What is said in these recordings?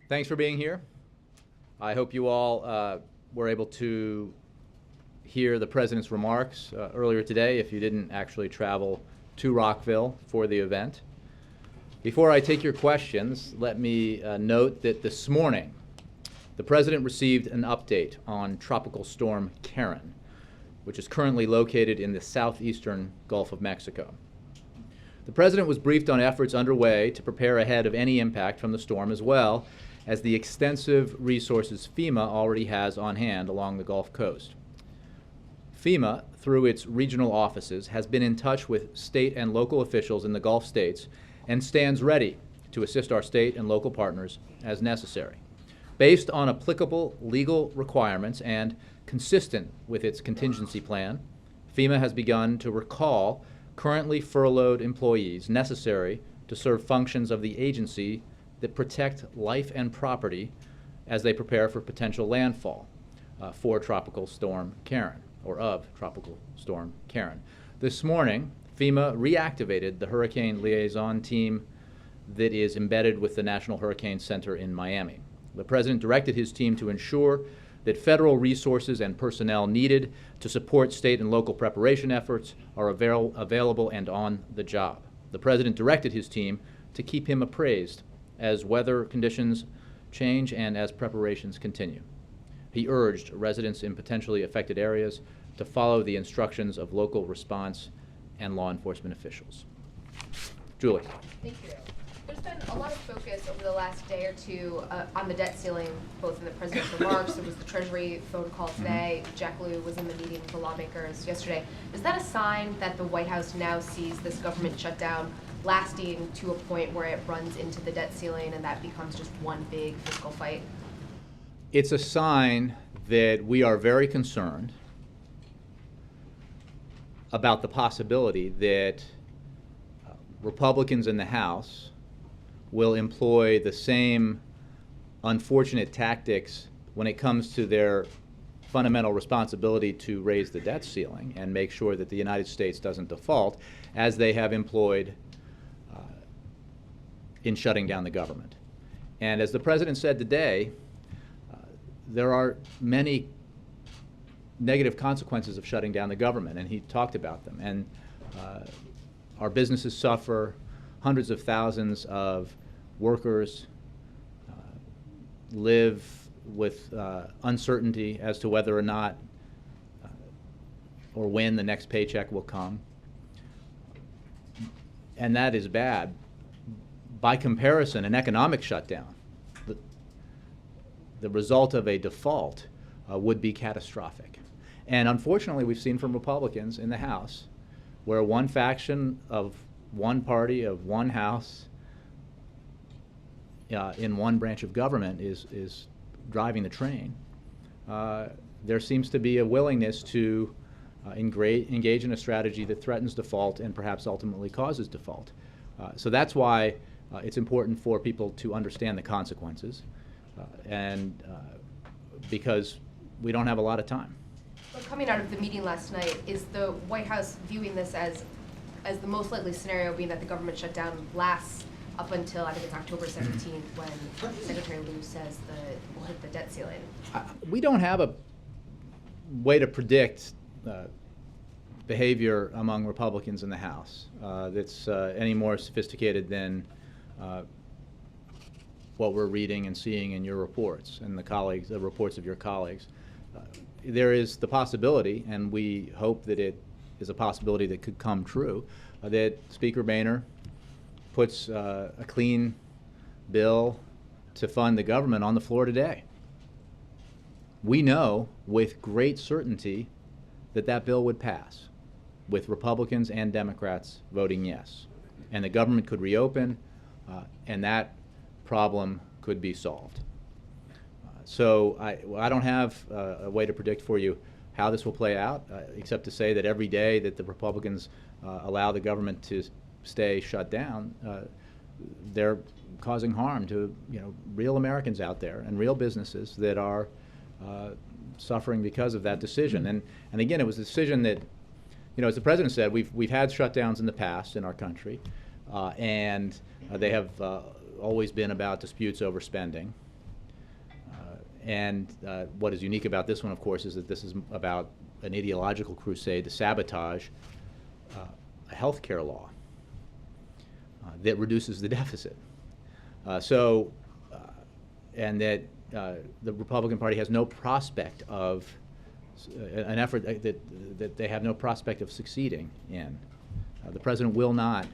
Thanks for being here. I hope you all were able to hear the President's remarks earlier today if you didn't actually travel to Rockville for the event. Before I take your questions, let me note that this morning the President received an update on Tropical Storm Karen, which is currently located in the southeastern Gulf of Mexico. The President was briefed on efforts underway to prepare ahead of any impact from the storm, as well as the extensive resources FEMA already has on hand along the Gulf Coast. FEMA, through its regional offices, has been in touch with state and local officials in the Gulf states and stands ready to assist our state and local partners as necessary. Based on applicable legal requirements and consistent with its contingency plan, FEMA has begun to recall currently furloughed employees necessary to serve functions of the agency that protect life and property as they prepare for potential landfall for Tropical Storm Karen, or of Tropical Storm Karen. This morning, FEMA reactivated the hurricane liaison team that is embedded with the National Hurricane Center in Miami. The President directed his team to ensure that federal resources and personnel needed to support state and local preparation efforts are available and on the job. The President directed his team to keep him appraised as weather conditions change and as preparations continue. He urged residents in potentially affected areas to follow the instructions of local response and law enforcement officials. Julie. Thank you. There's been a lot of focus over the last day or two on the debt ceiling, both in the President's remarks. There was the Treasury phone call today. Jack Lew was in the meeting with the lawmakers yesterday. Is that a sign that the White House now sees this government shutdown lasting to a point where it runs into the debt ceiling and that becomes just one big fiscal fight? It's a sign that we are very concerned about the possibility that Republicans in the House will employ the same unfortunate tactics when it comes to their fundamental responsibility to raise the debt ceiling and make sure that the United States doesn't default, as they have employed in shutting down the government. And as the President said today, there are many negative consequences of shutting down the government, and he talked about them. And our businesses suffer. Hundreds of thousands of workers live with uncertainty as to whether or not or when the next paycheck will come. And that is bad. By comparison, an economic shutdown, the result of a default would be catastrophic. And unfortunately, we've seen from Republicans in the House where one faction of one party of one House in one branch of government is driving the train. There seems to be a willingness to engage in a strategy that threatens default and perhaps ultimately causes default. So that's why it's important for people to understand the consequences, and because we don't have a lot of time. But coming out of the meeting last night, is the White House viewing this as the most likely scenario being that the government shutdown lasts up until, I think it's October 17th, when Secretary Lew says we'll hit the debt ceiling? We don't have a way to predict behavior among Republicans in the House that's any more sophisticated than what we're reading and seeing in your reports and the reports of your colleagues. There is the possibility, and we hope that it is a possibility that could come true, that Speaker Boehner puts a clean bill to fund the government on the floor today. We know with great certainty that that bill would pass, with Republicans and Democrats voting yes. And the government could reopen, and that problem could be solved. So I don't have a way to predict for you how this will play out, except to say that every day that the Republicans allow the government to stay shut down, they're causing harm to real Americans out there and real businesses that are suffering because of that decision. And again, it was a decision that, as the President said, we've had shutdowns in the past in our country, and they have always been about disputes over spending. What is unique about this one, of course, is that this is about an ideological crusade to sabotage a health care law that reduces the deficit. And that the Republican Party has no prospect of an effort that they have no prospect of succeeding in. The President will not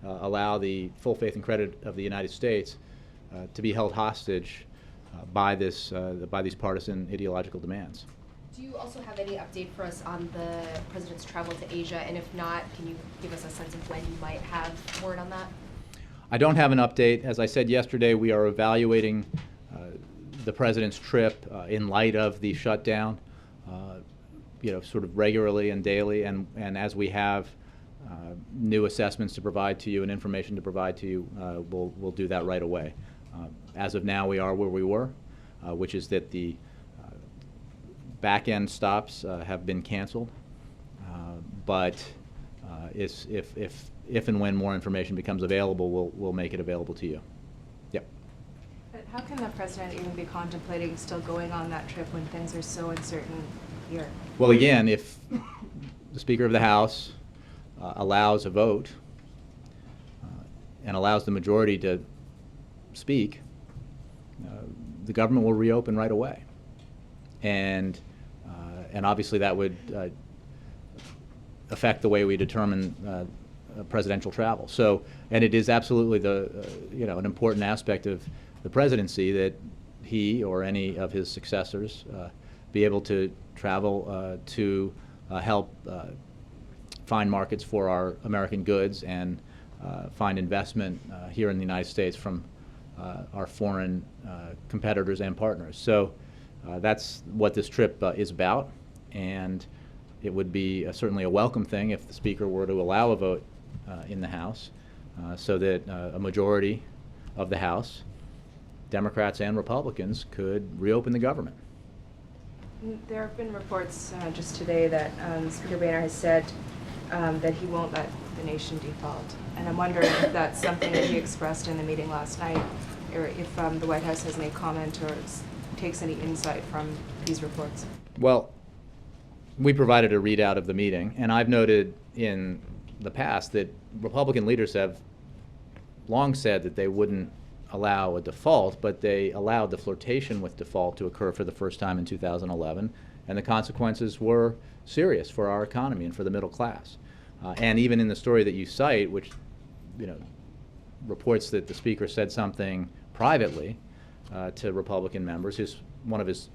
allow the full faith and credit of the United States to be held hostage by these partisan ideological demands. Do you also have any update for us on the President's travel to Asia? And if not, can you give us a sense of when you might have word on that? I don't have an update. As I said yesterday, we are evaluating the President's trip in light of the shutdown, sort of regularly and daily, and as we have new assessments to provide to you and information to provide to you, we'll do that right away. As of now, we are where we were, which is that the back-end stops have been canceled, but if and when more information becomes available, we'll make it available to you. Yep. But how can the President even be contemplating still going on that trip when things are so uncertain here? Well, again, if the Speaker of the House allows a vote and allows the majority to speak, the government will reopen right away. And obviously that would affect the way we determine presidential travel. So, and it is absolutely an important aspect of the presidency that he or any of his successors be able to travel to help find markets for our American goods and find investment here in the United States from our foreign competitors and partners. So that's what this trip is about, and it would be certainly a welcome thing if the Speaker were to allow a vote in the House so that a majority of the House, Democrats and Republicans, could reopen the government. There have been reports just today that Speaker Boehner has said that he won't let the nation default. And I'm wondering if that's something that he expressed in the meeting last night, or if the White House has any comment or takes any insight from these reports. Well, we provided a readout of the meeting, and I've noted in the past that Republican leaders have long said that they wouldn't allow a default, but they allowed the flirtation with default to occur for the first time in 2011, and the consequences were serious for our economy and for the middle class. And even in the story that you cite, which reports that the Speaker said something privately to Republican members, one of his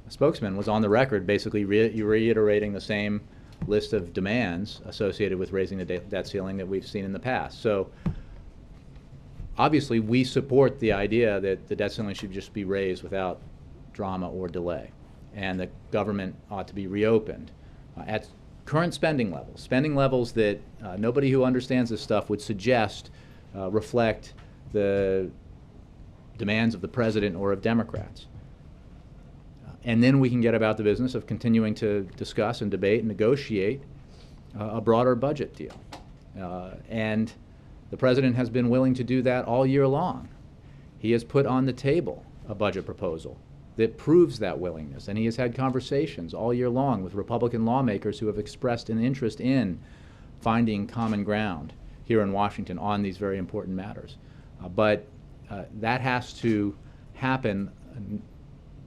spokesman was on the record basically reiterating the same list of demands associated with raising the debt ceiling that we've seen in the past. So obviously we support the idea that the debt ceiling should just be raised without drama or delay, and the government ought to be reopened at current spending levels that nobody who understands this stuff would suggest reflect the demands of the President or of Democrats. And then we can get about the business of continuing to discuss and debate and negotiate a broader budget deal. And the President has been willing to do that all year long. He has put on the table a budget proposal that proves that willingness, and he has had conversations all year long with Republican lawmakers who have expressed an interest in finding common ground here in Washington on these very important matters. But that has to happen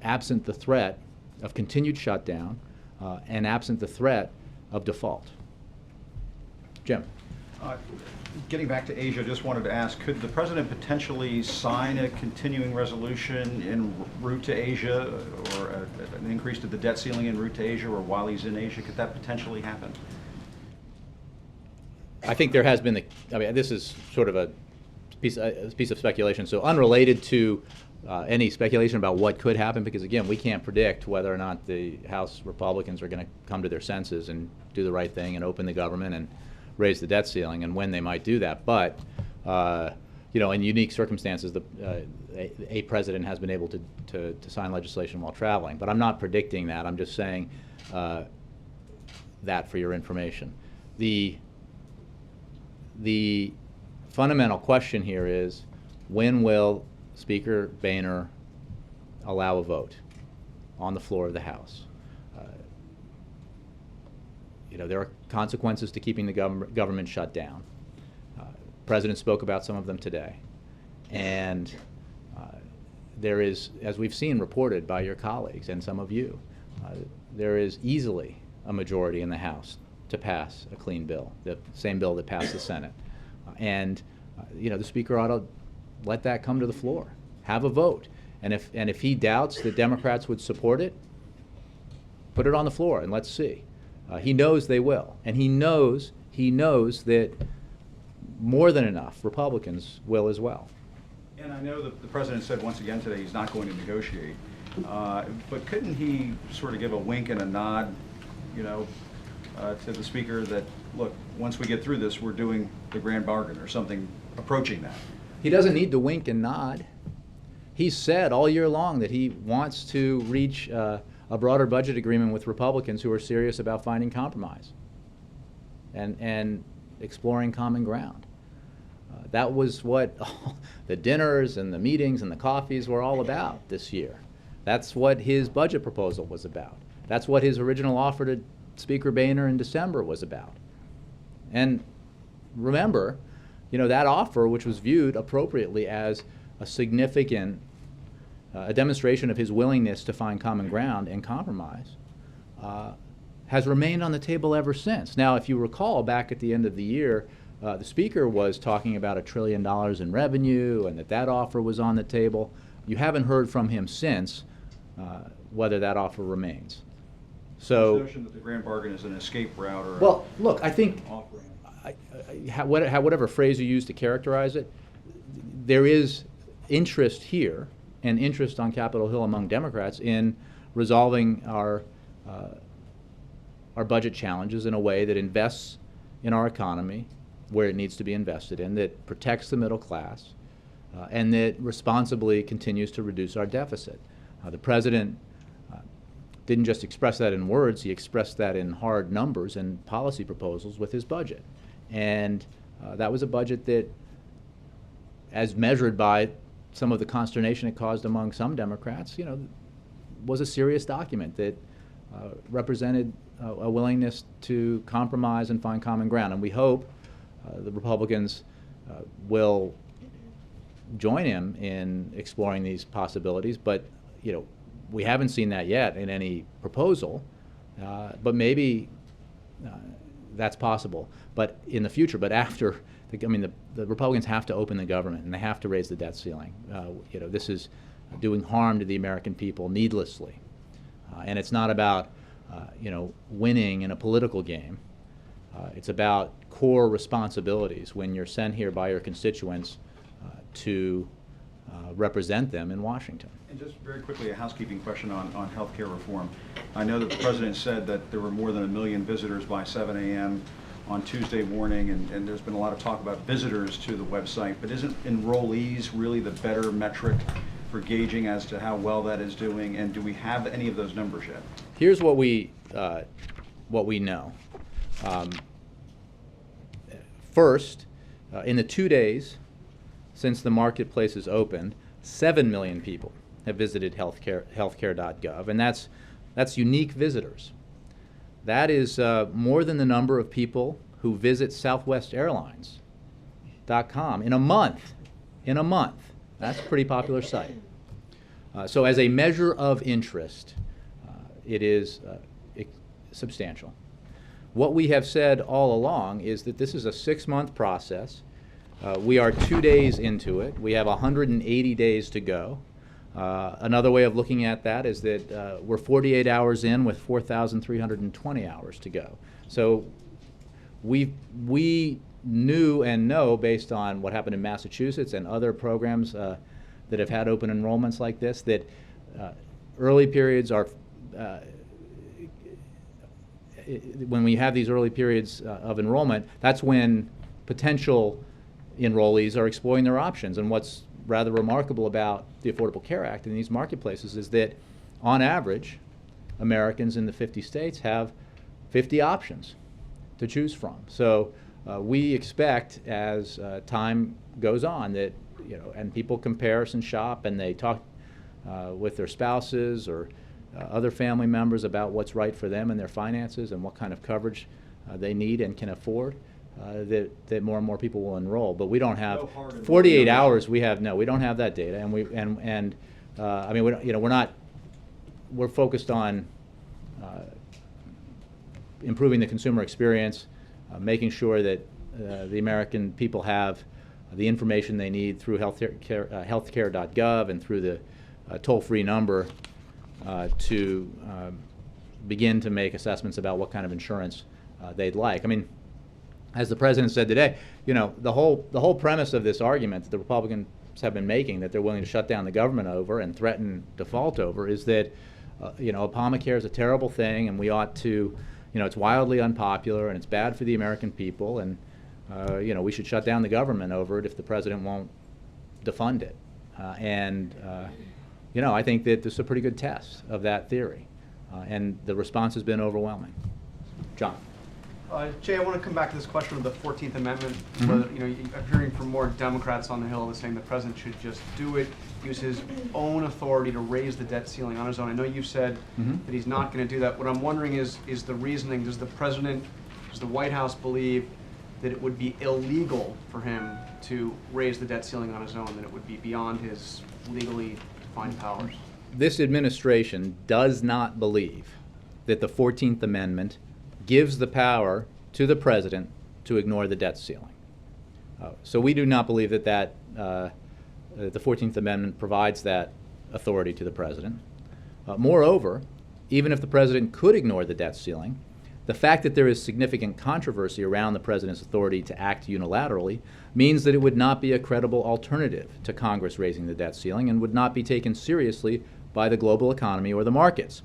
absent the threat of continued shutdown and absent the threat of default. Jim. Getting back to Asia, just wanted to ask, could the President potentially sign a continuing resolution en route to Asia, or an increase to the debt ceiling en route to Asia, or while he's in Asia? Could that potentially happen? I think there has been, this is sort of a piece of speculation, so unrelated to any speculation about what could happen, because again, we can't predict whether or not the House Republicans are going to come to their senses and do the right thing and open the government and raise the debt ceiling, and when they might do that. But in unique circumstances, a president has been able to sign legislation while traveling. But I'm not predicting that. I'm just saying that for your information. The fundamental question here is, when will Speaker Boehner allow a vote on the floor of the House. There are consequences to keeping the government shut down. President spoke about some of them today. And there is, as we've seen reported by your colleagues and some of you, there is easily a majority in the House to pass a clean bill, the same bill that passed the Senate. The Speaker ought to let that come to the floor, have a vote. And if he doubts that Democrats would support it, put it on the floor and let's see. He knows they will, and he knows that more than enough Republicans will as well. And I know that the President said once again today he's not going to negotiate, but couldn't he sort of give a wink and a nod, to the Speaker that, look, once we get through this, we're doing the grand bargain or something approaching that? He doesn't need to wink and nod. He's said all year long that he wants to reach a broader budget agreement with Republicans who are serious about finding compromise and exploring common ground. That was what the dinners and the meetings and the coffees were all about this year. That's what his budget proposal was about. That's what his original offer to Speaker Boehner in December was about. And remember, that offer, which was viewed appropriately as a significant a demonstration of his willingness to find common ground and compromise, has remained on the table ever since. Now, if you recall, back at the end of the year, the Speaker was talking about $1 trillion in revenue and that offer was on the table. You haven't heard from him since whether that offer remains. So, the notion that the grand bargain is an escape route or well, look, I think offering. whatever phrase you use to characterize it, there is interest here and interest on Capitol Hill among Democrats in resolving our budget challenges in a way that invests in our economy where it needs to be invested in, that protects the middle class, and that responsibly continues to reduce our deficit. The President didn't just express that in words, he expressed that in hard numbers and policy proposals with his budget. And that was a budget that, as measured by some of the consternation it caused among some Democrats, was a serious document that represented a willingness to compromise and find common ground. And we hope the Republicans will join him in exploring these possibilities. But we haven't seen that yet in any proposal. But maybe that's possible. But in the future, but after. The Republicans have to open the government and they have to raise the debt ceiling. This is doing harm to the American people needlessly. And it's not about, winning in a political game. It's about core responsibilities when you're sent here by your constituents to represent them in Washington. And just very quickly, a housekeeping question on health care reform. I know that the President said that there were more than 1 million visitors by 7 a.m. on Tuesday morning, and there's been a lot of talk about visitors to the website, but isn't enrollees really the better metric for gauging as to how well that is doing, and do we have any of those numbers yet? Here's what we know. First, in the 2 days since the marketplace is opened, 7 million people have visited healthcare.gov, and that's unique visitors. That is more than the number of people who visit southwestairlines.com in a month. That's a pretty popular site. So as a measure of interest, it is substantial. What we have said all along is that this is a 6-month process. We are 2 days into it. We have 180 days to go. Another way of looking at that is that we're 48 hours in with 4,320 hours to go. So we knew and know, based on what happened in Massachusetts and other programs that have had open enrollments like this, that early periods are, when we have these early periods of enrollment, that's when potential enrollees are exploring their options. And what's rather remarkable about the Affordable Care Act in these marketplaces is that, on average, Americans in the 50 states have 50 options to choose from. So we expect, as time goes on, that and people compare and shop and they talk with their spouses or other family members about what's right for them and their finances and what kind of coverage they need and can afford, that more and more people will enroll. But we don't have No hard and 48 no hours. We don't have that data, and I mean, we're focused on improving the consumer experience, making sure that the American people have the information they need through healthcare.gov and through the toll-free number to begin to make assessments about what kind of insurance they'd like. I mean, as the president said today, the whole premise of this argument that the Republicans have been making, that they're willing to shut down the government over and threaten default over, is that Obamacare is a terrible thing, and we ought to, it's wildly unpopular and it's bad for the American people, and we should shut down the government over it if the president won't defund it. I think that this is a pretty good test of that theory, and the response has been overwhelming. John. Jay, I want to come back to this question of the 14th Amendment. Mm-hmm. Whether, I'm hearing from more Democrats on the Hill saying the president should just do it, use his own authority to raise the debt ceiling on his own. I know you've said that he's not going to do that. What I'm wondering is the reasoning. Does the White House believe that it would be illegal for him to raise the debt ceiling on his own, that it would be beyond his legally defined powers? This administration does not believe that the 14th Amendment gives the power to the president to ignore the debt ceiling. So we do not believe that the 14th Amendment provides that authority to the president. Moreover, even if the president could ignore the debt ceiling, the fact that there is significant controversy around the president's authority to act unilaterally means that it would not be a credible alternative to Congress raising the debt ceiling and would not be taken seriously by the global economy or the markets.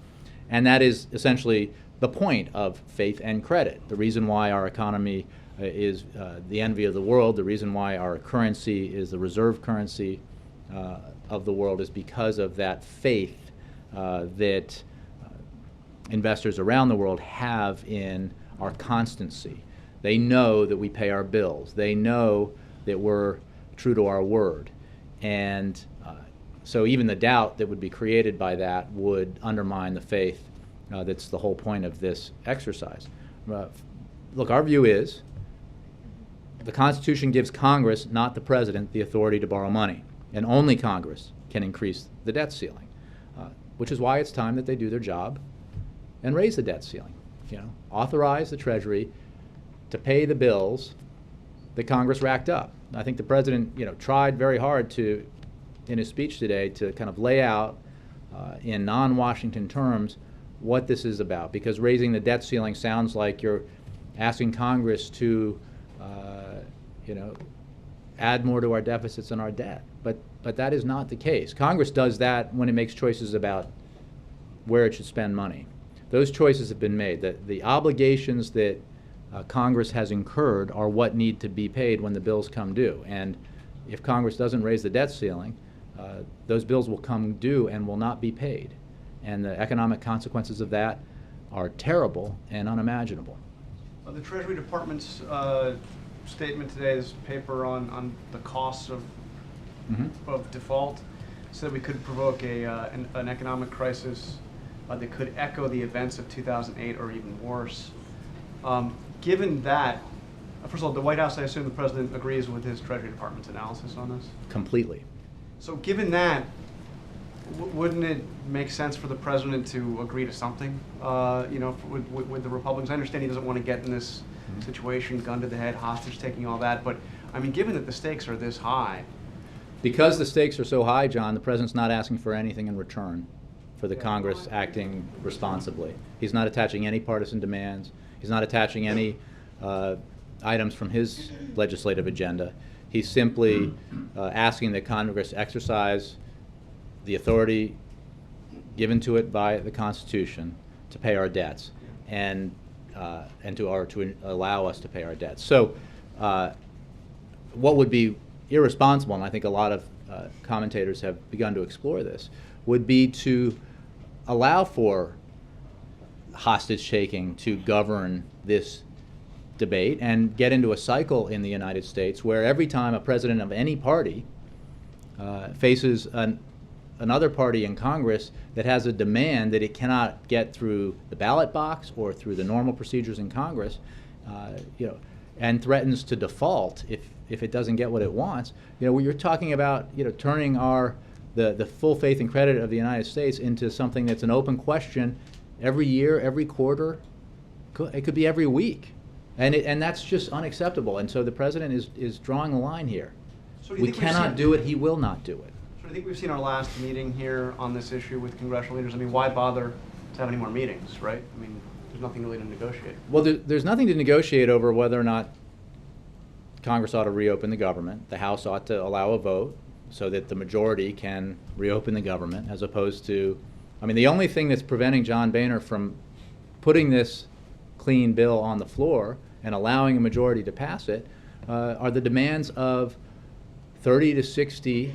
And that is essentially the point of faith and credit. The reason why our economy is the envy of the world, the reason why our currency is the reserve currency of the world, is because of that faith that investors around the world have in our constancy. They know that we pay our bills. They know that we're true to our word. And so even the doubt that would be created by that would undermine the faith that's the whole point of this exercise. Look, our view is the Constitution gives Congress, not the president, the authority to borrow money. And only Congress can increase the debt ceiling, which is why it's time that they do their job and raise the debt ceiling. Authorize the Treasury to pay the bills that Congress racked up. I think the president, tried very hard to, in his speech today, to kind of lay out in non-Washington terms what this is about, because raising the debt ceiling sounds like you're asking Congress to, add more to our deficits and our debt. But that is not the case. Congress does that when it makes choices about where it should spend money. Those choices have been made. The obligations that Congress has incurred are what need to be paid when the bills come due. And if Congress doesn't raise the debt ceiling, those bills will come due and will not be paid. And the economic consequences of that are terrible and unimaginable. The Treasury Department's statement today, this paper on the costs of default, said we could provoke an economic crisis that could echo the events of 2008 or even worse. Given that, first of all, the White House, I assume the president agrees with his Treasury Department's analysis on this? Completely. So given that, wouldn't it make sense for the president to agree to something, with the Republicans? I understand he doesn't want to get in this situation, gun to the head, hostage taking, all that, but I mean, given that the stakes are this high. Because the stakes are so high, John, the president's not asking for anything in return for the Congress acting responsibly. He's not attaching any partisan demands. He's not attaching any items from his legislative agenda. He's simply asking that Congress exercise the authority given to it by the Constitution to pay our debts and to allow us to pay our debts. So what would be irresponsible, and I think a lot of commentators have begun to explore this, would be to allow for hostage taking to govern this debate and get into a cycle in the United States where every time a president of any party faces another party in Congress that has a demand that it cannot get through the ballot box or through the normal procedures in Congress, and threatens to default if it doesn't get what it wants, you're talking about, turning the full faith and credit of the United States into something that's an open question every year, every quarter. It could be every week, and that's just unacceptable. And so the president is drawing a line here. So do you We think we've cannot seen- do it. He will not do it. So I think we've seen our last meeting here on this issue with congressional leaders. I mean, why bother to have any more meetings, right? I mean, there's nothing really to negotiate. Well, there's nothing to negotiate over whether or not Congress ought to reopen the government. The House ought to allow a vote so that the majority can reopen the government, as opposed to, the only thing that's preventing John Boehner from putting this clean bill on the floor and allowing a majority to pass it are the demands of 30 to 60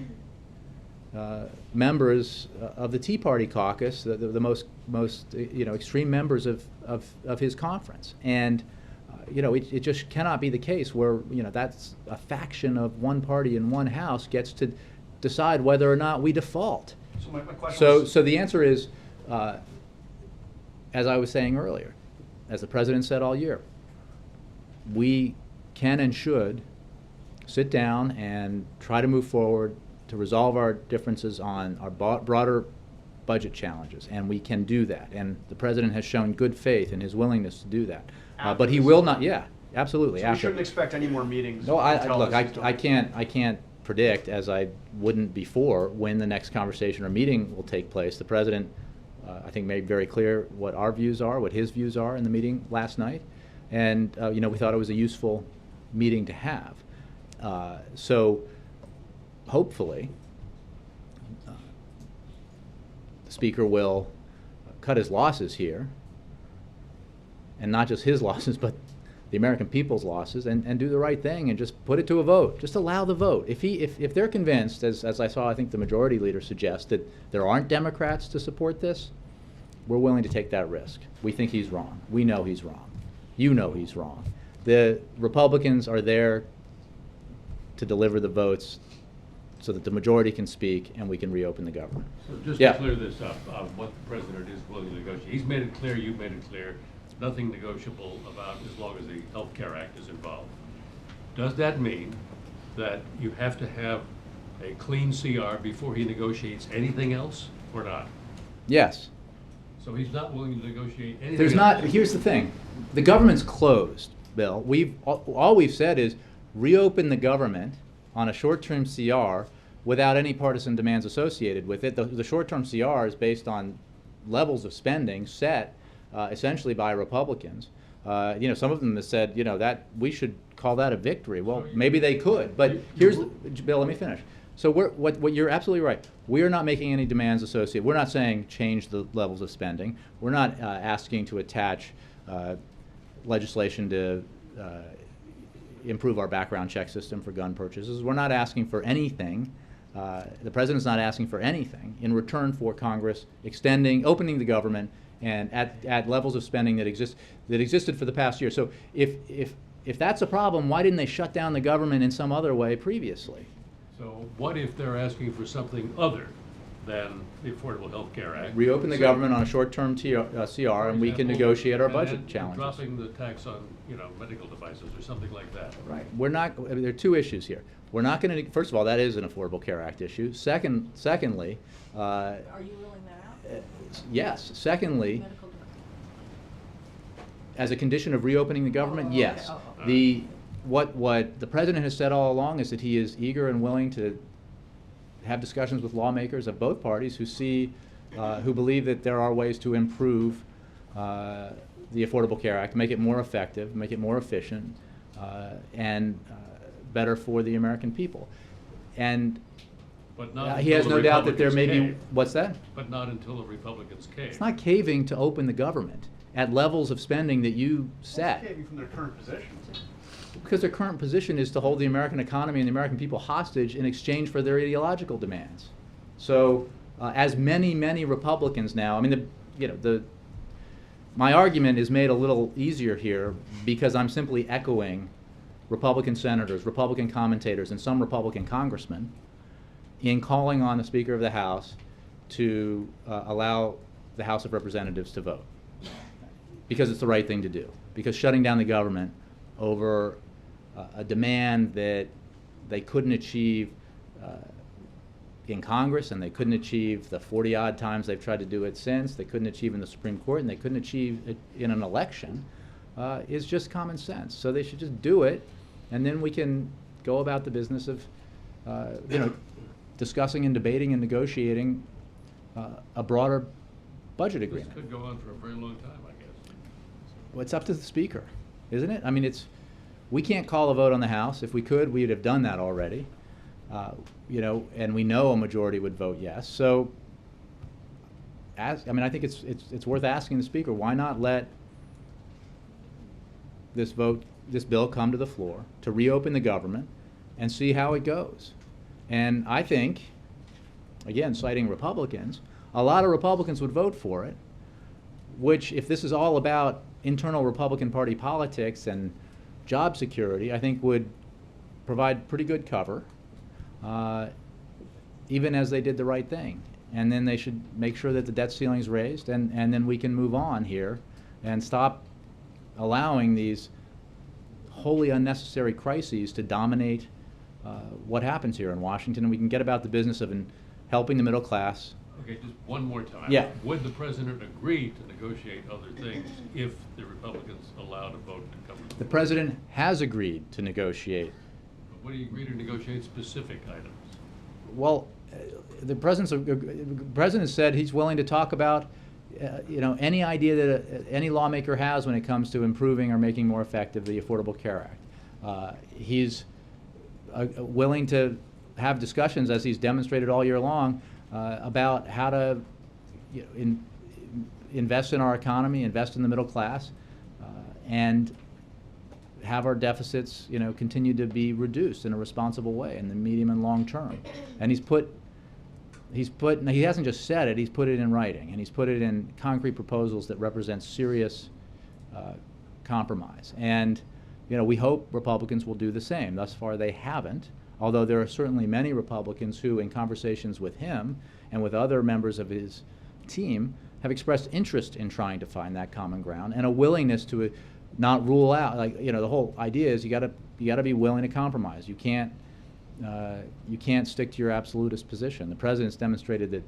members of the Tea Party caucus, the most extreme members of his conference. And it just cannot be the case where that's a faction of one party in one house gets to decide whether or not we default. So my question So the answer is, as I was saying earlier, as the president said all year, we can and should sit down and try to move forward to resolve our differences on our broader budget challenges, and we can do that. And the president has shown good faith in his willingness to do that. But he After will this- not. Yeah, absolutely. So we after. shouldn't expect any more meetings. No, until look, this is done. I can't predict, as I wouldn't before, when the next conversation or meeting will take place. The president, I think, made very clear what our views are, what his views are in the meeting last night, and we thought it was a useful meeting to have. So, hopefully, the Speaker will cut his losses here, and not just his losses, but the American people's losses, and do the right thing and just put it to a vote. Just allow the vote. If they're convinced, as I saw, I think the majority leader suggest, that there aren't Democrats to support this, we're willing to take that risk. We think he's wrong. We know he's wrong. You know he's wrong. The Republicans are there to deliver the votes so that the majority can speak and we can reopen the government. So just Yeah. to clear this up, what the president is willing to negotiate, he's made it clear, you've made it clear, nothing negotiable about as long as the Health Care Act is involved. Does that mean that you have to have a clean CR before he negotiates anything else, or not? Yes. So he's not willing to negotiate anything else? There's not, here's the thing, the government's closed, Bill. All we've said is reopen the government on a short-term CR without any partisan demands associated with it. The short-term CR is based on levels of spending set essentially by Republicans. Some of them have said, that we should call that a victory. Well, maybe they could, but Bill, let me finish. So what you're absolutely right. We are not making any demands associated. We're not saying change the levels of spending. We're not asking to attach legislation to improve our background check system for gun purchases. We're not asking for anything. The president's not asking for anything in return for Congress opening the government and at levels of spending that existed for the past year. So if that's a problem, why didn't they shut down the government in some other way previously? So what if they're asking for something other than the Affordable Health Care Act? Reopen the So- government on a short-term CR, and we can example, negotiate our and budget then challenges. dropping the tax on, medical devices or something like that. Right. There are two issues here. We're not going to, first of all, that is an Affordable Care Act issue. Secondly, Are you ruling that out? yes. Secondly, Medical device. as a condition of reopening the government, Oh, okay. yes. Oh, What the president has said all along is that he is eager and willing to have discussions with lawmakers of both parties who believe that there are ways to improve the Affordable Care Act, make it more effective, make it more efficient, and better for the American people. And But not he has until no the doubt that there may be, Republicans cave. what's that? But not until the Republicans cave. It's not caving to open the government at levels of spending that you set. Caving from their current positions. Because their current position is to hold the American economy and the American people hostage in exchange for their ideological demands. So, as many Republicans now, my argument is made a little easier here because I'm simply echoing Republican senators, Republican commentators, and some Republican congressmen in calling on the Speaker of the House to allow the House of Representatives to vote, because it's the right thing to do. Because shutting down the government over a demand that they couldn't achieve in Congress, and they couldn't achieve the 40-odd times they've tried to do it since, they couldn't achieve in the Supreme Court, and they couldn't achieve it in an election, is just common sense. So they should just do it, and then we can go about the business of discussing and debating and negotiating a broader budget This agreement. could go on for a very long time, I guess. Well, it's up to the Speaker, isn't it? I mean, we can't call a vote on the House. If we could, we'd have done that already. And we know a majority would vote yes. So, I think it's worth asking the Speaker, why not let this bill come to the floor to reopen the government and see how it goes. And I think, again, citing Republicans, a lot of Republicans would vote for it, which, if this is all about internal Republican Party politics and job security, I think would provide pretty good cover, even as they did the right thing. And then they should make sure that the debt ceiling is raised, and then we can move on here and stop allowing these wholly unnecessary crises to dominate what happens here in Washington, and we can get about the business of helping the middle class. Okay, just one more time. Yeah. Would the president agree to negotiate other things if the Republicans allowed a vote to come to The president has agreed to negotiate. Would he agree to negotiate specific items? Well, the president said he's willing to talk about any idea that any lawmaker has when it comes to improving or making more effective the Affordable Care Act. He's willing to have discussions, as he's demonstrated all year long, about how to invest in our economy, invest in the middle class, and have our deficits, continue to be reduced in a responsible way in the medium and long term. And he hasn't just said it, he's put it in writing, and he's put it in concrete proposals that represent serious compromise. And we hope Republicans will do the same. Thus far they haven't, although there are certainly many Republicans who, in conversations with him and with other members of his team, have expressed interest in trying to find that common ground and a willingness to not rule out, the whole idea is you got to be willing to compromise. You can't stick to your absolutist position. The president's demonstrated that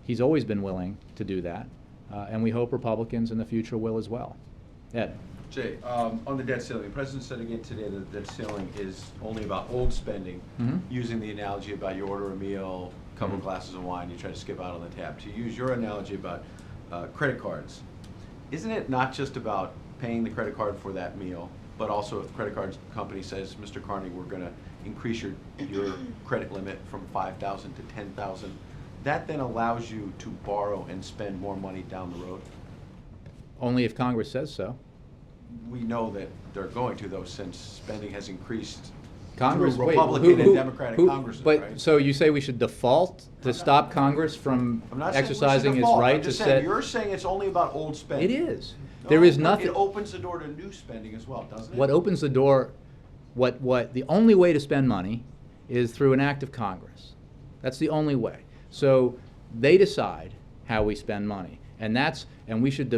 he's always been willing to do that, and we hope Republicans in the future will as well. Ed. Jay, on the debt ceiling, the president said again today that the debt ceiling is only about old spending, using the analogy about you order a meal, a couple glasses of wine, you try to skip out on the tab. To use your analogy about credit cards, isn't it not just about paying the credit card for that meal, but also if the credit card company says, Mr. Carney, we're going to increase your credit limit from $5,000 to $10,000, that then allows you to borrow and spend more money down the road? Only if Congress says so. We know that they're going to, though, since spending has increased Congress, through wait, Republican and Democratic Congresses, but right? so you say we should default to stop Congress from I'm not saying we should exercising its default. right I'm to just set? saying, you're saying it's only about old spending. It is. No, There is but nothing. It opens the door to new spending as well, doesn't it? What opens the door, the only way to spend money is through an act of Congress. That's the only way. So they decide how we spend money, and we should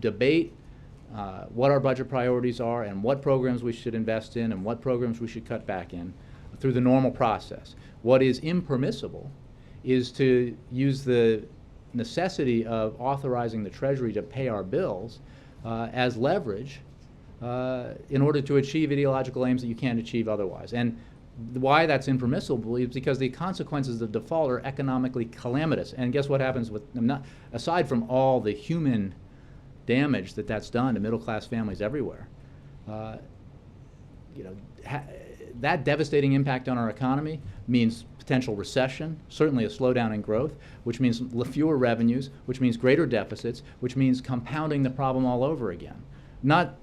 debate what our budget priorities are and what programs we should invest in and what programs we should cut back in through the normal process. What is impermissible is to use the necessity of authorizing the Treasury to pay our bills as leverage in order to achieve ideological aims that you can't achieve otherwise. And why that's impermissible is because the consequences of default are economically calamitous. And guess what happens with them? Aside from all the human damage that's done to middle-class families everywhere, that devastating impact on our economy means potential recession, certainly a slowdown in growth, which means fewer revenues, which means greater deficits, which means compounding the problem all over again. Not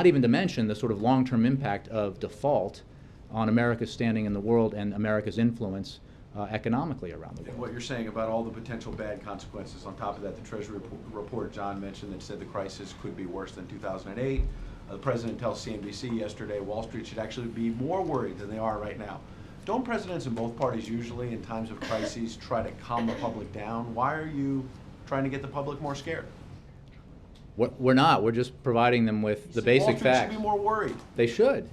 even to mention the sort of long-term impact of default on America's standing in the world and America's influence economically around the world. And what you're saying about all the potential bad consequences, on top of that, the Treasury report John mentioned that said the crisis could be worse than 2008. The president tells CNBC yesterday Wall Street should actually be more worried than they are right now. don't presidents in both parties usually, in times of crises, try to calm the public down? Why are you trying to get the public more scared? We're not. We're just providing them with the You said basic Wall Street facts. should be more worried. They should.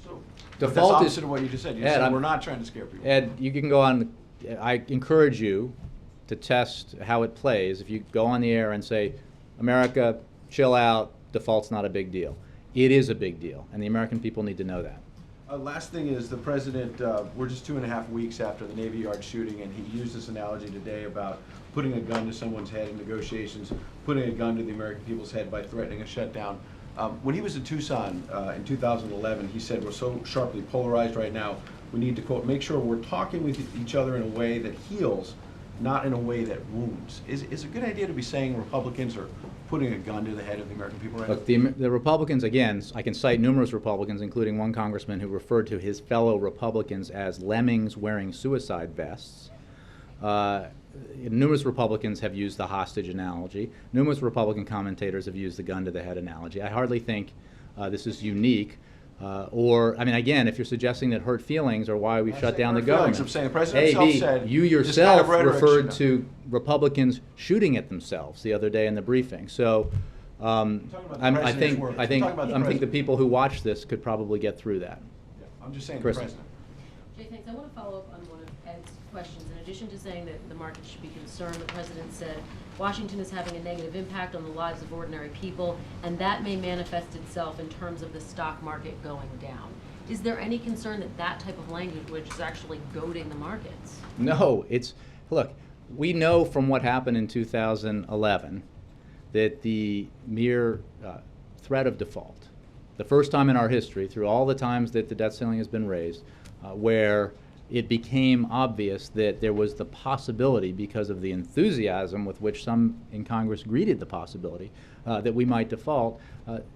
So, but Default that's is- opposite of what you just said. You Ed, said I'm- we're not trying to scare people. Ed, you can go on. I encourage you to test how it plays. If you go on the air and say, America, chill out, default's not a big deal. It is a big deal, and the American people need to know that. Last thing is the president, we're just 2.5 weeks after the Navy Yard shooting, and he used this analogy today about putting a gun to someone's head in negotiations, putting a gun to the American people's head by threatening a shutdown. When he was in Tucson in 2011, he said, we're so sharply polarized right now, we need to, quote, make sure we're talking with each other in a way that heals, not in a way that wounds. Is it a good idea to be saying Republicans are putting a gun to the head of the American people right Look, now? the Republicans, again, I can cite numerous Republicans, including one congressman who referred to his fellow Republicans as lemmings wearing suicide vests. Numerous Republicans have used the hostage analogy. Numerous Republican commentators have used the gun to the head analogy. I hardly think this is unique. I mean, again, if you're suggesting that hurt feelings are why we I'm shut saying down the hurt feelings. government. I'm saying the president A, himself B, said you this kind of yourself rhetoric referred should- to Republicans shooting at themselves the other day in the briefing. So talking about the I president's think words. I I'm think talking about the I think the president. people who watch this could probably get through that. Yeah, I'm just saying the Kristen. president. Jay, thanks. I want to follow up on one of Ed's questions. In addition to saying that the market should be concerned, the president said Washington is having a negative impact on the lives of ordinary people, and that may manifest itself in terms of the stock market going down. Is there any concern that that type of language is actually goading the markets? No, look, we know from what happened in 2011 that the mere threat of default, the first time in our history, through all the times that the debt ceiling has been raised, where it became obvious that there was the possibility, because of the enthusiasm with which some in Congress greeted the possibility, that we might default,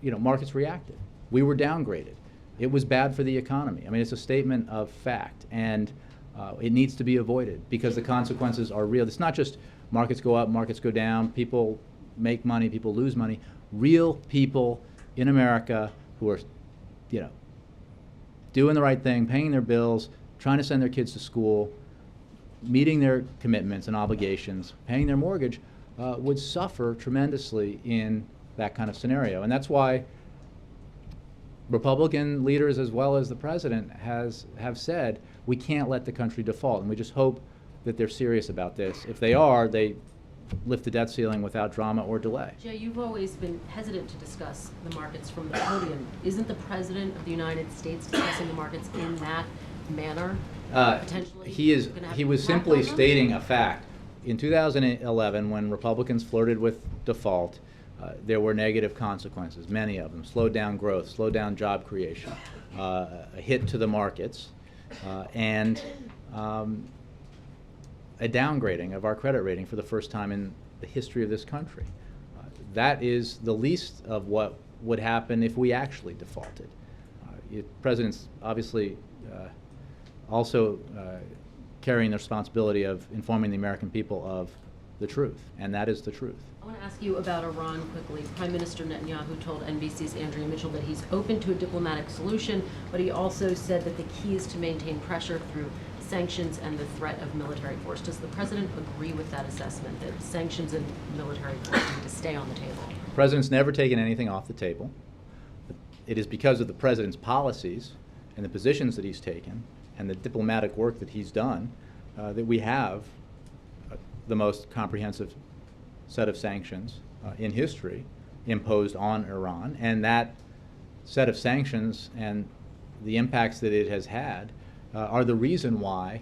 markets reacted. We were downgraded. It was bad for the economy. I mean, it's a statement of fact, and it needs to be avoided because the consequences are real. It's not just markets go up, markets go down, people make money, people lose money. Real people in America who are, doing the right thing, paying their bills, trying to send their kids to school, meeting their commitments and obligations, paying their mortgage, would suffer tremendously in that kind of scenario. And that's why Republican leaders, as well as the president, have said we can't let the country default, and we just hope that they're serious about this. If they are, they lift the debt ceiling without drama or delay. Jay, you've always been hesitant to discuss the markets from the podium. Isn't the President of the United States discussing the markets in that manner? Potentially He gonna have was impact simply on them? stating a fact. In 2011, when Republicans flirted with default, there were negative consequences, many of them. Slowed down growth, slowed down job creation, a hit to the markets, and a downgrading of our credit rating for the first time in the history of this country. That is the least of what would happen if we actually defaulted. The President's obviously also carrying the responsibility of informing the American people of the truth, and that is the truth. I want to ask you about Iran quickly. Prime Minister Netanyahu told NBC's Andrea Mitchell that he's open to a diplomatic solution, but he also said that the key is to maintain pressure through sanctions and the threat of military force. Does the president agree with that assessment, that sanctions and military force need to stay on the table? The president's never taken anything off the table. It is because of the president's policies and the positions that he's taken and the diplomatic work that he's done that we have the most comprehensive set of sanctions in history imposed on Iran. And that set of sanctions and the impacts that it has had are the reason why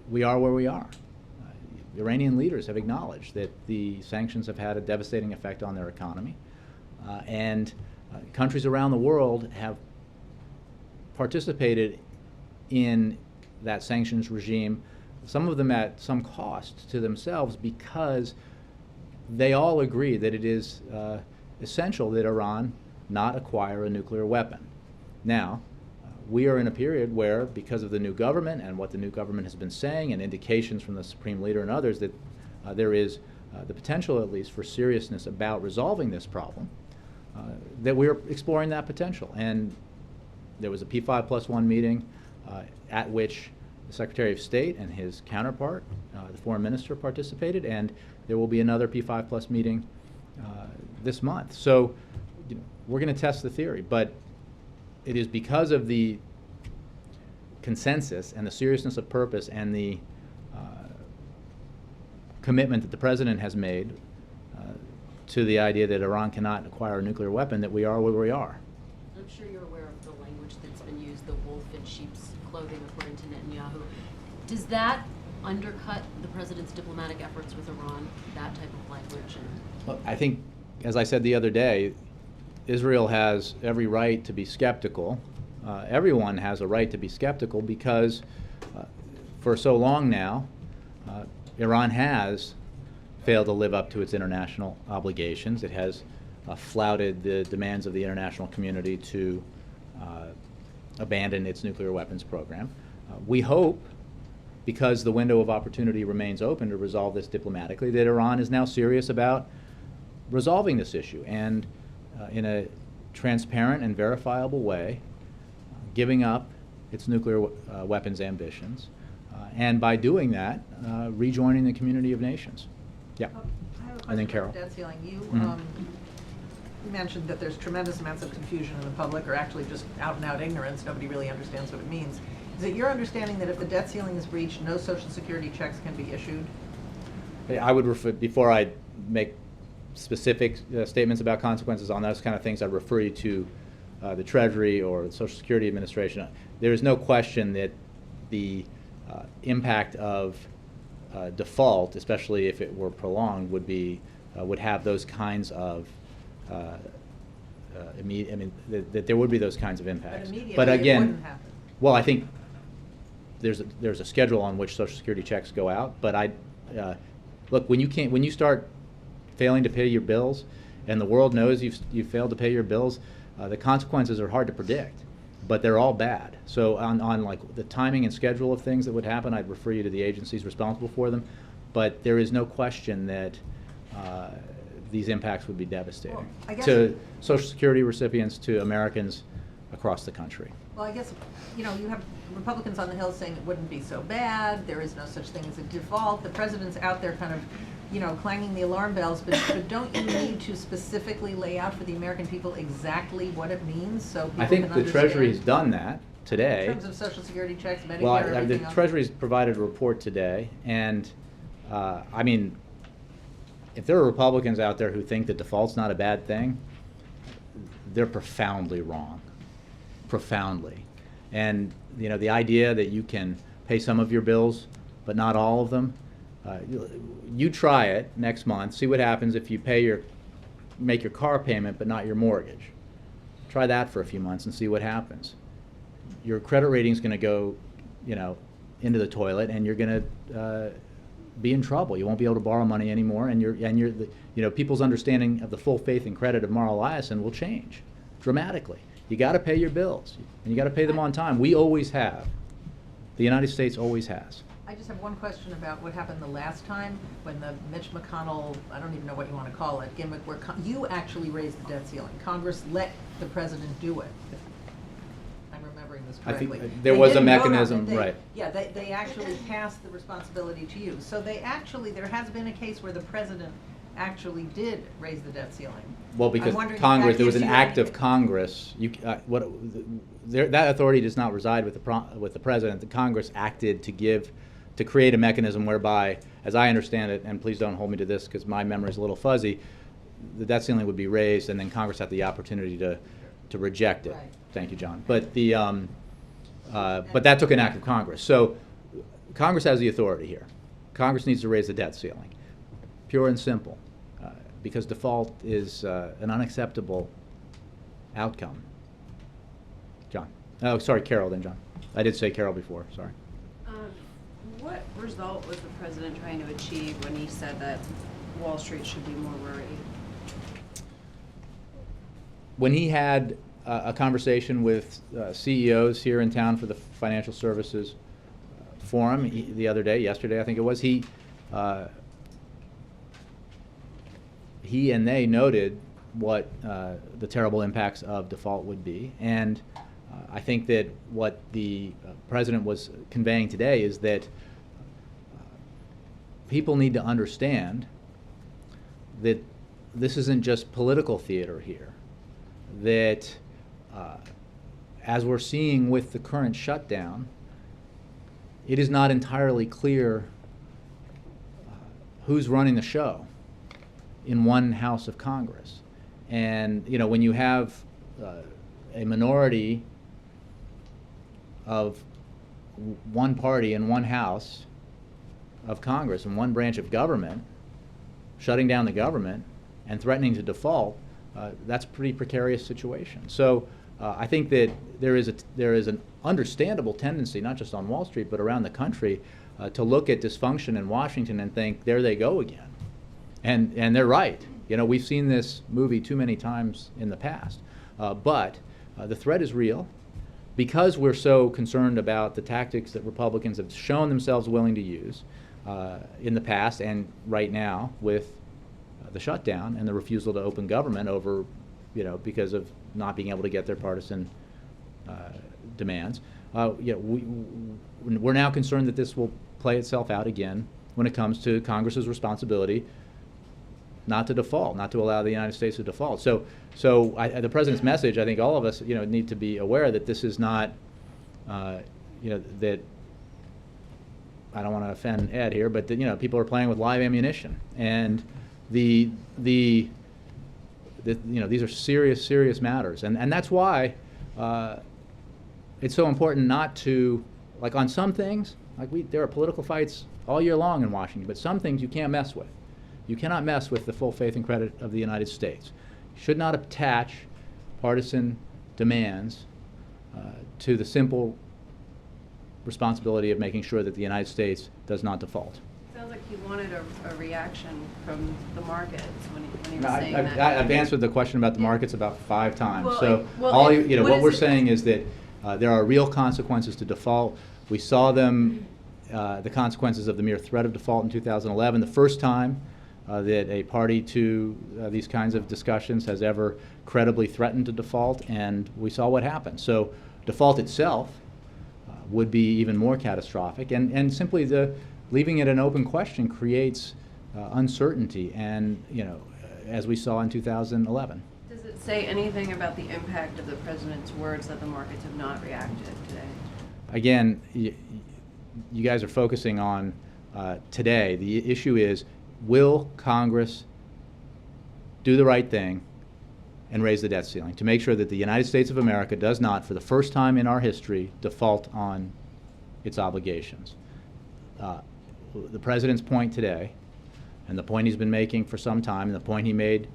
we are where we are. Iranian leaders have acknowledged that the sanctions have had a devastating effect on their economy, and countries around the world have participated in that sanctions regime, some of them at some cost to themselves, because they all agree that it is essential that Iran not acquire a nuclear weapon. Now, we are in a period where, because of the new government and what the new government has been saying and indications from the Supreme Leader and others, that there is the potential, at least, for seriousness about resolving this problem, that we're exploring that potential. And there was a P5+1 meeting at which the Secretary of State and his counterpart, the Foreign Minister, participated, and there will be another P5+ meeting this month. So we're going to test the theory, but it is because of the consensus and the seriousness of purpose and the commitment that the President has made to the idea that Iran cannot acquire a nuclear weapon that we are where we are. I'm sure you're aware of the language that's been used, the wolf in sheep's clothing, according to Netanyahu. Does that undercut the President's diplomatic efforts with Iran, that type of language? Well, I think, as I said the other day, Israel has every right to be skeptical. Everyone has a right to be skeptical because for so long now, Iran has failed to live up to its international obligations. It has flouted the demands of the international community to abandon its nuclear weapons program. We hope, because the window of opportunity remains open to resolve this diplomatically, that Iran is now serious about resolving this issue and in a transparent and verifiable way, giving up its nuclear weapons ambitions, and by doing that, rejoining the community of nations. Yeah. I have a question And then about Carol. debt ceiling. You Mhm. mentioned that there's tremendous amounts of confusion in the public, or actually just out and out ignorance. Nobody really understands what it means. Is it your understanding that if the debt ceiling is breached, no Social Security checks can be issued? I would refer, before I make specific statements about consequences on those kind of things, I'd refer you to the Treasury or the Social Security Administration. There is no question that the impact of default, especially if it were prolonged, would have those kinds of that there would be those kinds of impacts. But immediately But again, it wouldn't happen. well, I think there's a schedule on which Social Security checks go out. But look, when you start failing to pay your bills, and the world knows you've failed to pay your bills, the consequences are hard to predict, but they're all bad. So on like the timing and schedule of things that would happen, I'd refer you to the agencies responsible for them. But there is no question that these impacts would be devastating Well, I guess- to Social Security recipients, to Americans across the country. Well, I guess, you have Republicans on the Hill saying it wouldn't be so bad, there is no such thing as a default. The president's out there kind of, clanging the alarm bells, but don't you need to specifically lay out for the American people exactly what it means so people I can think understand? the Treasury's done that today. In terms of Social Security checks, Medicare, Well, everything the else? Treasury's provided a report today, and if there are Republicans out there who think that default's not a bad thing, they're profoundly wrong. Profoundly. And, the idea that you can pay some of your bills, but not all of them, you try it next month, see what happens if you make your car payment, but not your mortgage. Try that for a few months and see what happens. Your credit rating's going to go, into the toilet, and you're going to be in trouble. You won't be able to borrow money anymore, and people's understanding of the full faith and credit of Mar a Lago will change dramatically. You got to pay your bills, and you got to pay them on time. We always have. The United States always has. I just have one question about what happened the last time when the Mitch McConnell, I don't even know what you want to call it, gimmick, where you actually raised the debt ceiling. Congress let the president do it. If I'm remembering this I think correctly. there They was a didn't vote on it. mechanism, right. Yeah, they actually passed the responsibility to you. So there has been a case where the president actually did raise the debt ceiling. Well, because I'm wondering if Congress, that there was gives an you act of anything- Congress. That authority does not reside with the president. The Congress acted to create a mechanism whereby, as I understand it, and please don't hold me to this because my memory is a little fuzzy, the debt ceiling would be raised, and then Congress had the opportunity to reject it. Right. Thank you, John. But but that took an act of Congress. So Congress has the authority here. Congress needs to raise the debt ceiling, pure and simple, because default is an unacceptable outcome. John. Oh, sorry, Carol, then John. I did say Carol before, sorry. What result was the president trying to achieve when he said that Wall Street should be more worried? When he had a conversation with CEOs here in town for the Financial Services Forum yesterday I think it was, he and they noted what the terrible impacts of default would be, and I think that what the president was conveying today is that people need to understand that this isn't just political theater here, that as we're seeing with the current shutdown, it is not entirely clear who's running the show in one house of Congress. And you know, when you have a minority of one party in one house of Congress and one branch of government shutting down the government and threatening to default, that's a pretty precarious situation. So I think that there is an understandable tendency, not just on Wall Street, but around the country, to look at dysfunction in Washington and think, there they go again. And they're right. You know, we've seen this movie too many times in the past. But the threat is real. Because we're so concerned about the tactics that Republicans have shown themselves willing to use in the past and right now with the shutdown and the refusal to open government over, you know, because of not being able to get their partisan demands. You know, we're now concerned that this will play itself out again when it comes to Congress's responsibility not to default, not to allow the United States to default. So the president's message, I think all of us, you know, need to be aware that this is not, you know, that I don't want to offend Ed here, but that, you know, people are playing with live ammunition, and you know, these are serious matters, and that's why it's so important not to, like, on some things, like there are political fights all year long in Washington, but some things you can't mess with. You cannot mess with the full faith and credit of the United States. You should not attach partisan demands to the simple responsibility of making sure that the United States does not default. Sounds like he wanted a reaction from the markets when he was No, saying that. I've answered the question about the markets about 5 times. Well, So well, you know, what what is we're it- saying is that there are real consequences to default. We saw them, the consequences of the mere threat of default in 2011, the first time that a party to these kinds of discussions has ever credibly threatened to default, and we saw what happened. So default itself would be even more catastrophic, and simply leaving it an open question creates uncertainty, and you know, as we saw in 2011. Does it say anything about the impact of the president's words that the markets have not reacted today? Again, you guys are focusing on today. The issue is, will Congress do the right thing and raise the debt ceiling to make sure that the United States of America does not, for the first time in our history, default on its obligations? The president's point today, and the point he's been making for some time, and the point he made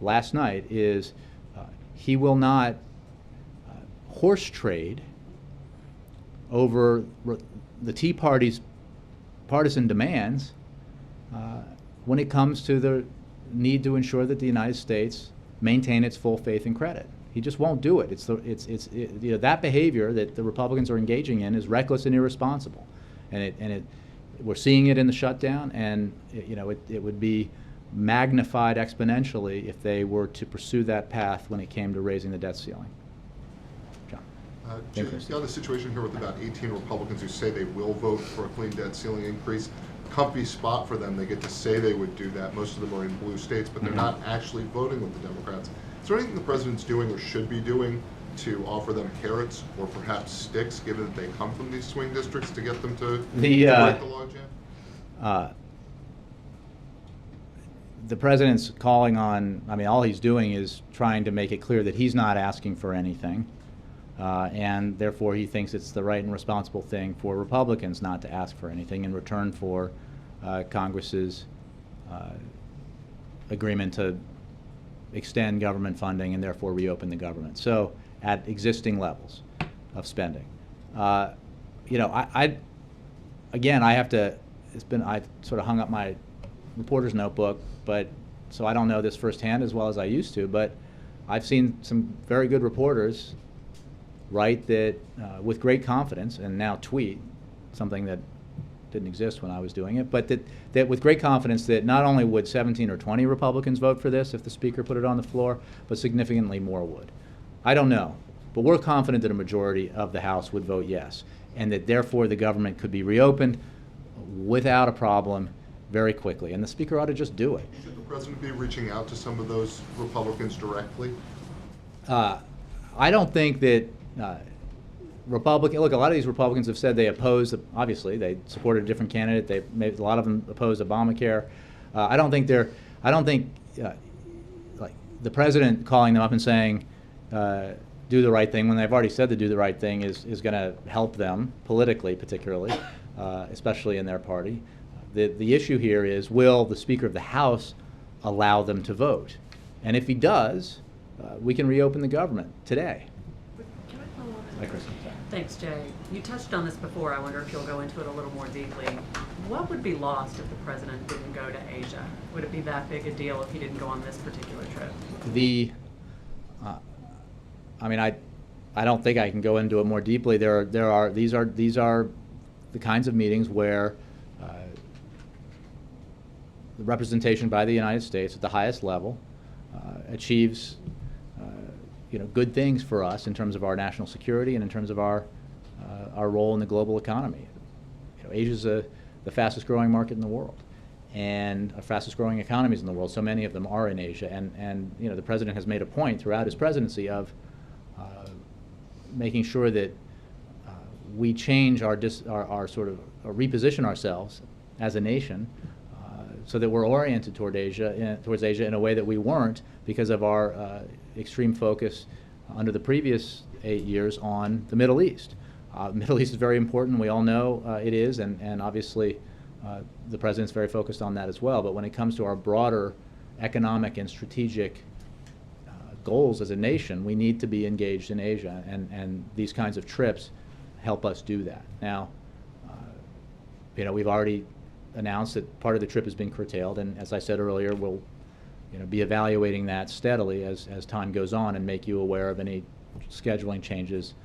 last night, is he will not horse trade over the Tea Party's partisan demands when it comes to the need to ensure that the United States maintain its full faith and credit. He just won't do it. You know, that behavior that the Republicans are engaging in is reckless and irresponsible, and we're seeing it in the shutdown, and you know, it would be magnified exponentially if they were to pursue that path when it came to raising the debt ceiling. John. Jim, you got a situation here with about 18 Republicans who say they will vote for a clean debt ceiling increase. Comfy spot for them. They get to say they would do that. Most of them are in blue states, but they're not actually voting with the Democrats. Is there anything the president's doing or should be doing to offer them carrots or perhaps sticks, given that they come from these swing districts, to get them to break the logjam? The president's calling on, I mean, all he's doing is trying to make it clear that he's not asking for anything. And therefore he thinks it's the right and responsible thing for Republicans not to ask for anything in return for Congress's agreement to extend government funding and therefore reopen the government. So at existing levels of spending. You know, I have to, I sort of hung up my reporter's notebook, but so I don't know this firsthand as well as I used to, but I've seen some very good reporters write that with great confidence, and now tweet, something that didn't exist when I was doing it, but that with great confidence that not only would 17 or 20 Republicans vote for this if the Speaker put it on the floor, but significantly more would. I don't know. But we're confident that a majority of the House would vote yes, and that therefore the government could be reopened without a problem very quickly. And the Speaker ought to just do it. Should the President be reaching out to some of those Republicans directly? I don't think that look, a lot of these Republicans have said they oppose, obviously, they supported a different candidate. A lot of them opposed Obamacare. I don't think like the President calling them up and saying, do the right thing, when they've already said to do the right thing is going to help them, politically particularly, especially in their party. The issue here is, will the Speaker of the House allow them to vote? And if he does, we can reopen the government today. Can I follow up? Hi, Chris. Thanks, Jay. You touched on this before. I wonder if you'll go into it a little more deeply. What would be lost if the President didn't go to Asia? Would it be that big a deal if he didn't go on this particular trip? I mean, I don't think I can go into it more deeply. These are the kinds of meetings where the representation by the United States at the highest level achieves good things for us in terms of our national security and in terms of our role in the global economy. Asia's the fastest growing market in the world, and our fastest growing economies in the world. So many of them are in Asia, and the President has made a point throughout his presidency of making sure that we change our sort of reposition ourselves as a nation so that we're oriented towards Asia in a way that we weren't because of our extreme focus under the previous 8 years on the Middle East. The Middle East is very important. We all know it is, and obviously the President's very focused on that as well. But when it comes to our broader economic and strategic goals as a nation, we need to be engaged in Asia, and these kinds of trips help us do that. Now, we've already announced that part of the trip has been curtailed, and as I said earlier, we'll be evaluating that steadily as time goes on and make you aware of any scheduling changes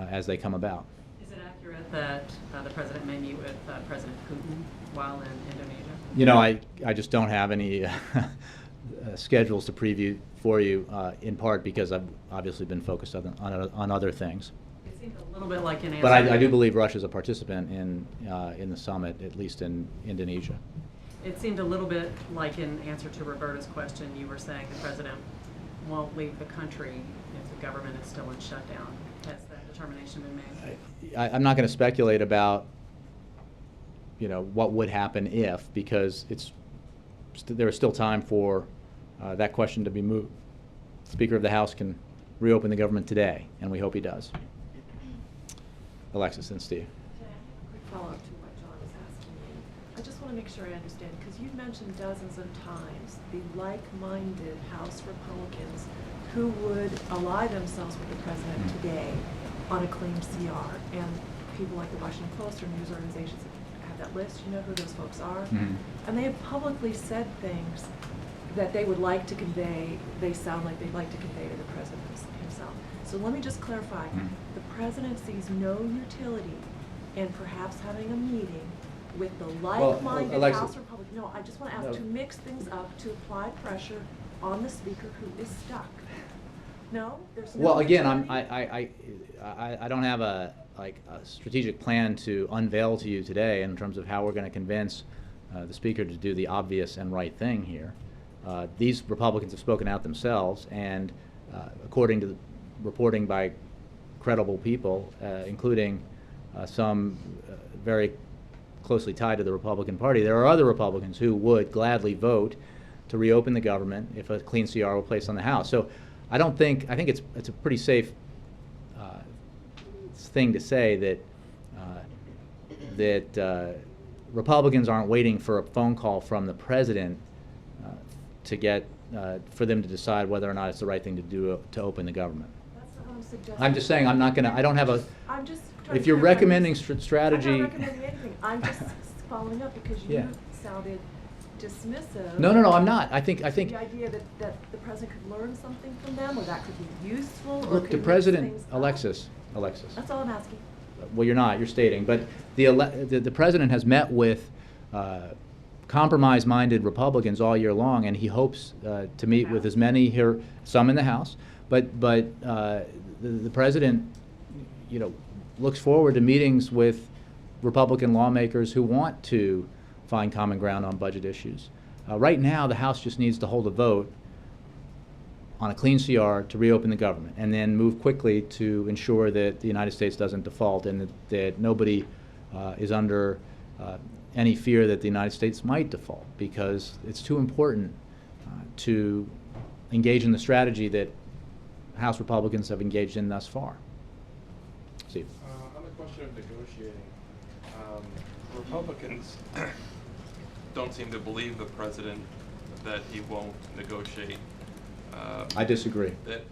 as they come about. Is it accurate that the President may meet with President Putin while in Indonesia? I just don't have any schedules to preview for you, in part because I've obviously been focused on other things. It seemed a little bit like an answer. But I do believe Russia's a participant in the summit, at least in Indonesia. It seemed a little bit like in answer to Roberta's question, you were saying the President won't leave the country if the government is still in shutdown. Has that determination been made? I'm not going to speculate about what would happen if, because there is still time for that question to be moved. The Speaker of the House can reopen the government today, and we hope he does. Alexis and Steve. Quick follow-up to what John was asking you. I just want to make sure I understand, because you've mentioned dozens of times the like-minded House Republicans who would ally themselves with the President today on a clean CR, and people like the Washington Post or news organizations have that list. You know who those folks are? Mm-hmm. And they have publicly said things that they would like to convey, they sound like they'd like to convey to the President himself. So let me just clarify. Mm-hmm. The President sees no utility in perhaps having a meeting with the like-minded Alexis, House Republicans. No, I just want to ask to mix things up, to apply pressure on the Speaker who is stuck. No? There's no Well, again, utility? I don't have a strategic plan to unveil to you today in terms of how we're going to convince the Speaker to do the obvious and right thing here. These Republicans have spoken out themselves, and according to the reporting by credible people, including some very closely tied to the Republican Party, there are other Republicans who would gladly vote to reopen the government if a clean CR were placed on the House. So I think it's a pretty safe thing to say that Republicans aren't waiting for a phone call from the President for them to decide whether or not it's the right thing to do to open the government. That's not what I'm suggesting. I'm just saying I don't have a. I'm just trying If to you're clarify recommending this. strategy. I'm not recommending anything. I'm just following up because you Yeah. sounded dismissive. No, I'm not. I think. The idea that the President could learn something from them, or that could be useful, or Look, could the mix President, things up. Alexis. That's all I'm asking. Well, you're not. You're stating, but the President has met with compromise-minded Republicans all year long, and he hopes to meet with as many here, some in the House, but the president, looks forward to meetings with Republican lawmakers who want to find common ground on budget issues. Right now, the House just needs to hold a vote on a clean CR to reopen the government, and then move quickly to ensure that the United States doesn't default, and that nobody is under any fear that the United States might default, because it's too important to engage in the strategy that House Republicans have engaged in thus far. Steve. On the question of negotiating, Republicans don't seem to believe the president that he won't negotiate. I disagree. That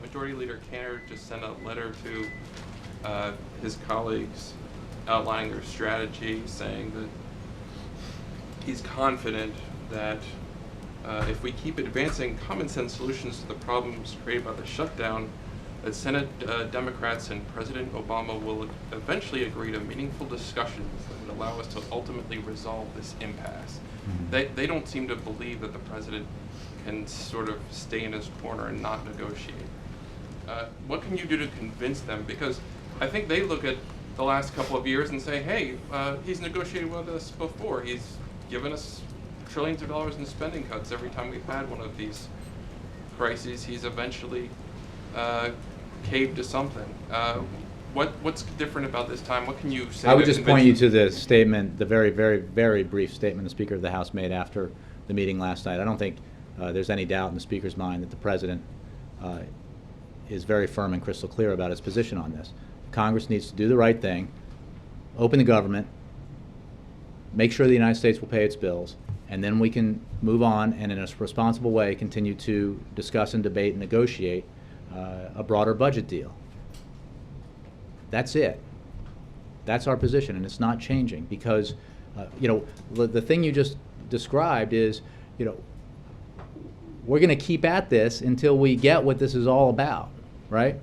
Majority Leader Cantor just sent a letter to his colleagues outlining their strategy, saying that he's confident that if we keep advancing common sense solutions to the problems created by the shutdown, that Senate Democrats and President Obama will eventually agree to meaningful discussions that would allow us to ultimately resolve this impasse. They don't seem to believe that the president can sort of stay in his corner and not negotiate. What can you do to convince them? Because I think they look at the last couple of years and say, hey, he's negotiated with us before. He's given us trillions of dollars in spending cuts every time we've had one of these crises. He's eventually caved to something. What's different about this time? What can you say? I would just point you to the statement, the very, very, very brief statement the Speaker of the House made after the meeting last night. I don't think there's any doubt in the Speaker's mind that the President is very firm and crystal clear about his position on this. Congress needs to do the right thing, open the government, make sure the United States will pay its bills, and then we can move on and in a responsible way continue to discuss and debate and negotiate a broader budget deal. That's it. That's our position, and it's not changing, because the thing you just described is, we're going to keep at this until we get what this is all about, right?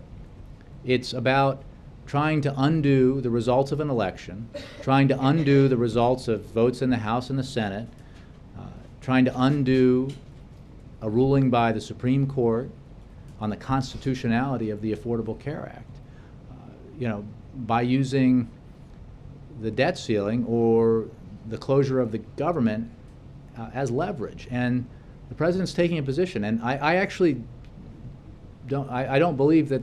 It's about trying to undo the results of an election, trying to undo the results of votes in the House and the Senate, trying to undo a ruling by the Supreme Court on the constitutionality of the Affordable Care Act, by using the debt ceiling or the closure of the government as leverage. And the president's taking a position, and I actually don't. I don't believe that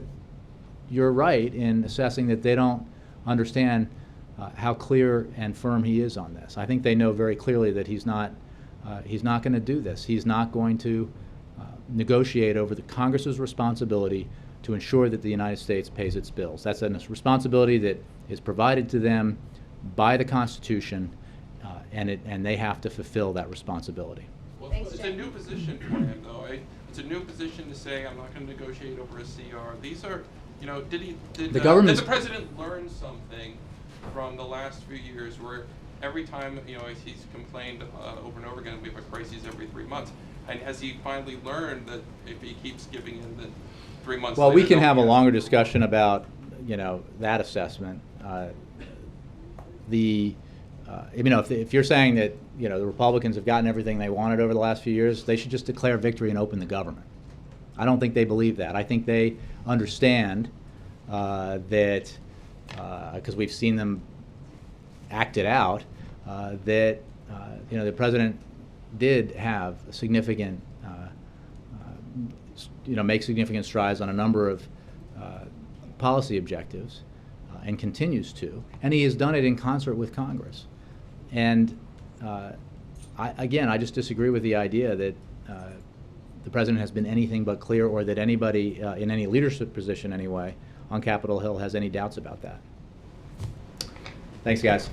you're right in assessing that they don't understand how clear and firm he is on this. I think they know very clearly that he's not going to do this. He's not going to negotiate over the Congress's responsibility to ensure that the United States pays its bills. That's a responsibility that is provided to them by the Constitution, and they have to fulfill that responsibility. Well, it's a new position for him, though. It's a new position to say, I'm not going to negotiate over a CR. These are, did the president learn something from the last few years where every time, he's complained over and over again, we have a crisis every 3 months. And has he finally learned that if he keeps giving in, that 3 months well, later, we can have a longer discussion about, that assessment. If you're saying that, the Republicans have gotten everything they wanted over the last few years, they should just declare victory and open the government. I don't think they believe that. I think they understand that, because we've seen them act it out, that the president did have a significant, make significant strides on a number of policy objectives, and continues to, and he has done it in concert with Congress. And I just disagree with the idea that the president has been anything but clear, or that anybody in any leadership position anyway on Capitol Hill has any doubts about that. Thanks, guys.